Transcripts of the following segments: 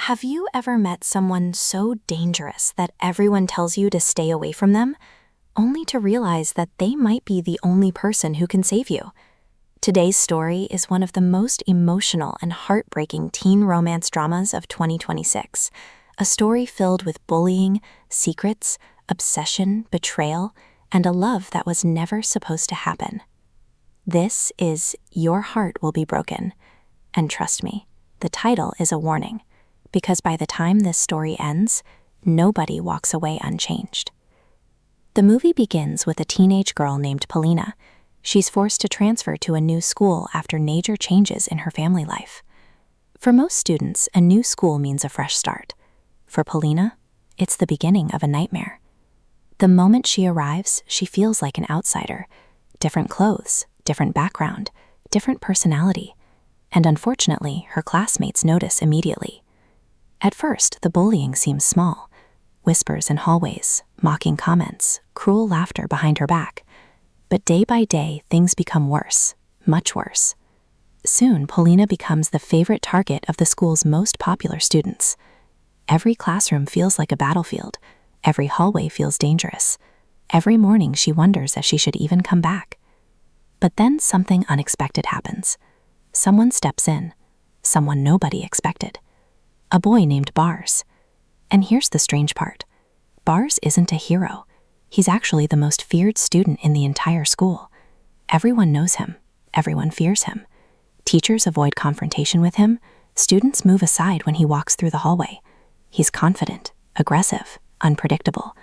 Have you ever met someone so dangerous that everyone tells you to stay away from them, only to realize that they might be the only person who can save you? Today's story is one of the most emotional and heartbreaking teen romance dramas of 2026, a story filled with bullying, secrets, obsession, betrayal, and a love that was never supposed to happen. This is Your Heart Will Be Broken, and trust me, the title is a warning, because by the time this story ends, nobody walks away unchanged. The movie begins with a teenage girl named Polina. She's forced to transfer to a new school after major changes in her family life. For most students, a new school means a fresh start. For Polina, it's the beginning of a nightmare. The moment she arrives, she feels like an outsider. Different clothes, different background, different personality. And unfortunately, her classmates notice immediately. At first, the bullying seems small. Whispers in hallways, mocking comments, cruel laughter behind her back. But day by day, things become worse, much worse. Soon, Polina becomes the favorite target of the school's most popular students. Every classroom feels like a battlefield. Every hallway feels dangerous. Every morning she wonders if she should even come back. But then something unexpected happens. Someone steps in, someone nobody expected. A boy named Bars. And here's the strange part. Bars isn't a hero. He's actually the most feared student in the entire school. Everyone knows him. Everyone fears him. Teachers avoid confrontation with him. Students move aside when he walks through the hallway. He's confident, aggressive, unpredictable.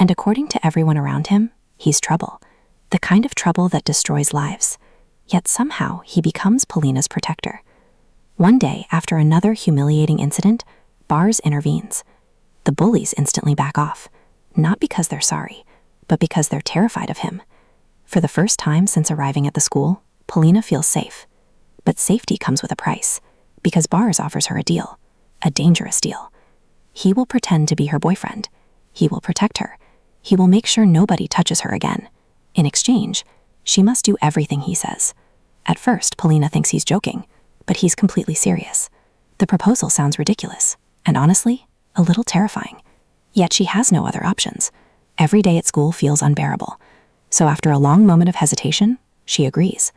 And according to everyone around him, he's trouble. The kind of trouble that destroys lives. Yet somehow he becomes Polina's protector. One day, after another humiliating incident, Bars intervenes. The bullies instantly back off, not because they're sorry, but because they're terrified of him. For the first time since arriving at the school, Polina feels safe. But safety comes with a price, because Bars offers her a deal, a dangerous deal. He will pretend to be her boyfriend. He will protect her. He will make sure nobody touches her again. In exchange, she must do everything he says. At first, Polina thinks he's joking, but he's completely serious. The proposal sounds ridiculous, and honestly, a little terrifying. Yet she has no other options. Every day at school feels unbearable. So after a long moment of hesitation, she agrees.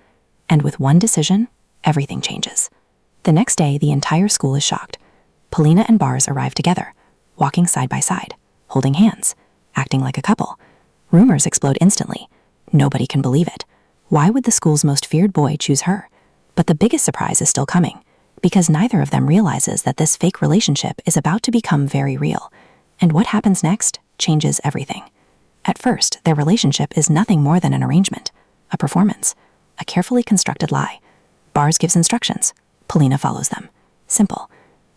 And with one decision, everything changes. The next day, the entire school is shocked. Polina and Bars arrive together, walking side by side, holding hands, acting like a couple. Rumors explode instantly. Nobody can believe it. Why would the school's most feared boy choose her? But the biggest surprise is still coming, because neither of them realizes that this fake relationship is about to become very real. And what happens next changes everything. At first, their relationship is nothing more than an arrangement, a performance, a carefully constructed lie. Bars gives instructions. Polina follows them. Simple.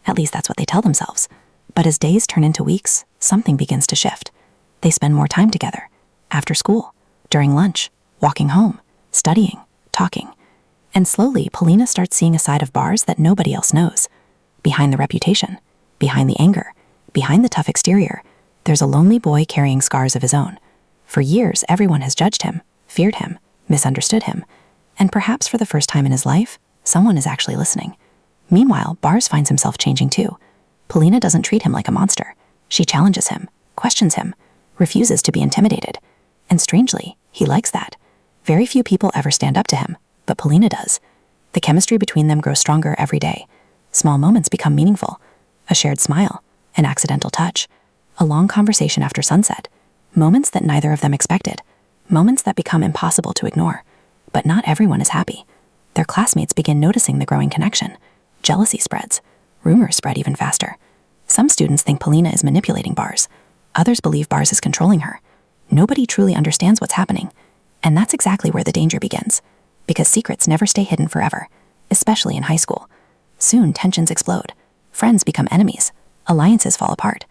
At least that's what they tell themselves. But as days turn into weeks, something begins to shift. They spend more time together. After school, during lunch, walking home, studying, talking. And slowly, Polina starts seeing a side of Bars that nobody else knows. Behind the reputation, behind the anger, behind the tough exterior, there's a lonely boy carrying scars of his own. For years, everyone has judged him, feared him, misunderstood him. And perhaps for the first time in his life, someone is actually listening. Meanwhile, Bars finds himself changing too. Polina doesn't treat him like a monster. She challenges him, questions him, refuses to be intimidated. And strangely, he likes that. Very few people ever stand up to him, but Polina does. The chemistry between them grows stronger every day. Small moments become meaningful. A shared smile, an accidental touch, a long conversation after sunset. Moments that neither of them expected. Moments that become impossible to ignore. But not everyone is happy. Their classmates begin noticing the growing connection. Jealousy spreads. Rumors spread even faster. Some students think Polina is manipulating Bars. Others believe Bars is controlling her. Nobody truly understands what's happening. And that's exactly where the danger begins. Because secrets never stay hidden forever, especially in high school. Soon, tensions explode. Friends become enemies. Alliances fall apart.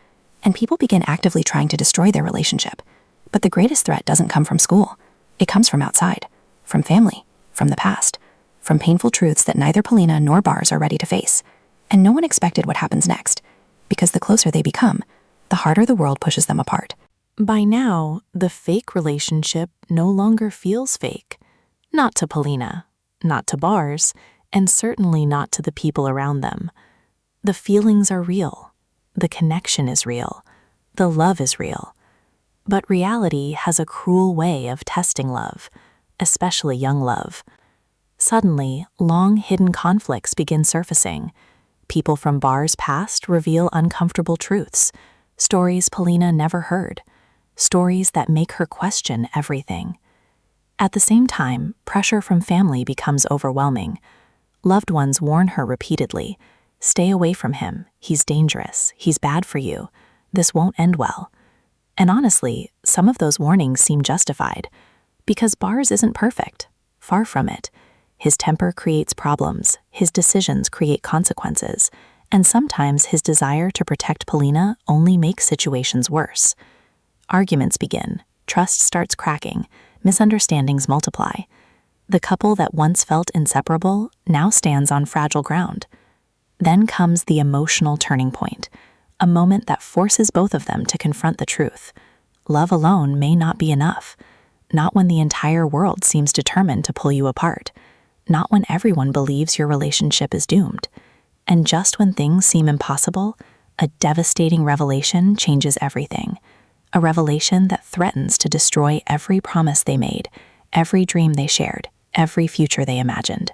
And people begin actively trying to destroy their relationship. But the greatest threat doesn't come from school. It comes from outside. From family. From the past. From painful truths that neither Polina nor Bars are ready to face. And no one expected what happens next. Because the closer they become, the harder the world pushes them apart. By now, the fake relationship no longer feels fake. Not to Polina, not to Bars, and certainly not to the people around them. The feelings are real. The connection is real. The love is real. But reality has a cruel way of testing love, especially young love. Suddenly, long-hidden conflicts begin surfacing. People from Bar's past reveal uncomfortable truths, stories Polina never heard, stories that make her question everything. At the same time, pressure from family becomes overwhelming. Loved ones warn her repeatedly, "Stay away from him. He's dangerous. He's bad for you. This won't end well." And honestly, some of those warnings seem justified, because Bars isn't perfect. Far from it. His temper creates problems, his decisions create consequences, and sometimes his desire to protect Polina only makes situations worse. Arguments begin, trust starts cracking, misunderstandings multiply. The couple that once felt inseparable now stands on fragile ground. Then comes the emotional turning point, a moment that forces both of them to confront the truth. Love alone may not be enough, not when the entire world seems determined to pull you apart, not when everyone believes your relationship is doomed. And just when things seem impossible, a devastating revelation changes everything. A revelation that threatens to destroy every promise they made, every dream they shared, every future they imagined.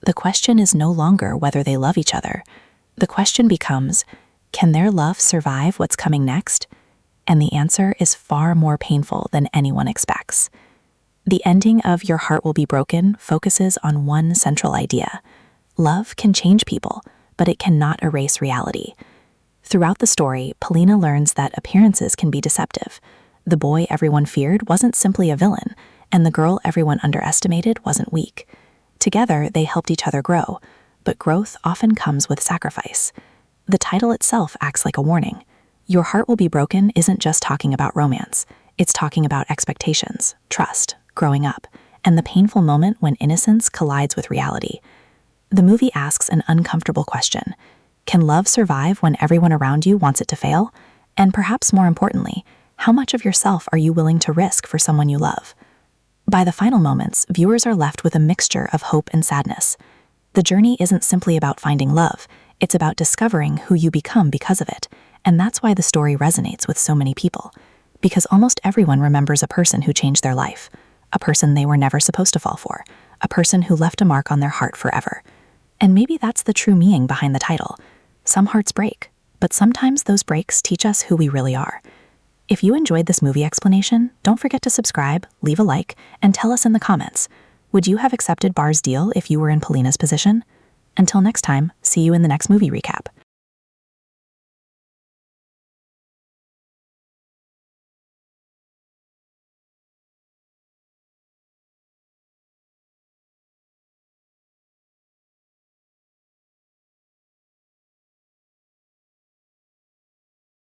The question is no longer whether they love each other. The question becomes, can their love survive what's coming next? And the answer is far more painful than anyone expects. The ending of Your Heart Will Be Broken focuses on one central idea. Love can change people, but it cannot erase reality. Throughout the story, Polina learns that appearances can be deceptive. The boy everyone feared wasn't simply a villain, and the girl everyone underestimated wasn't weak. Together, they helped each other grow, but growth often comes with sacrifice. The title itself acts like a warning. Your Heart Will Be Broken isn't just talking about romance. It's talking about expectations, trust, growing up, and the painful moment when innocence collides with reality. The movie asks an uncomfortable question. Can love survive when everyone around you wants it to fail? And perhaps more importantly, how much of yourself are you willing to risk for someone you love? By the final moments, viewers are left with a mixture of hope and sadness. The journey isn't simply about finding love, it's about discovering who you become because of it, and that's why the story resonates with so many people. Because almost everyone remembers a person who changed their life, a person they were never supposed to fall for, a person who left a mark on their heart forever. And maybe that's the true meaning behind the title. Some hearts break, but sometimes those breaks teach us who we really are. If you enjoyed this movie explanation, don't forget to subscribe, leave a like, and tell us in the comments. Would you have accepted Bar's deal if you were in Polina's position? Until next time, see you in the next movie recap.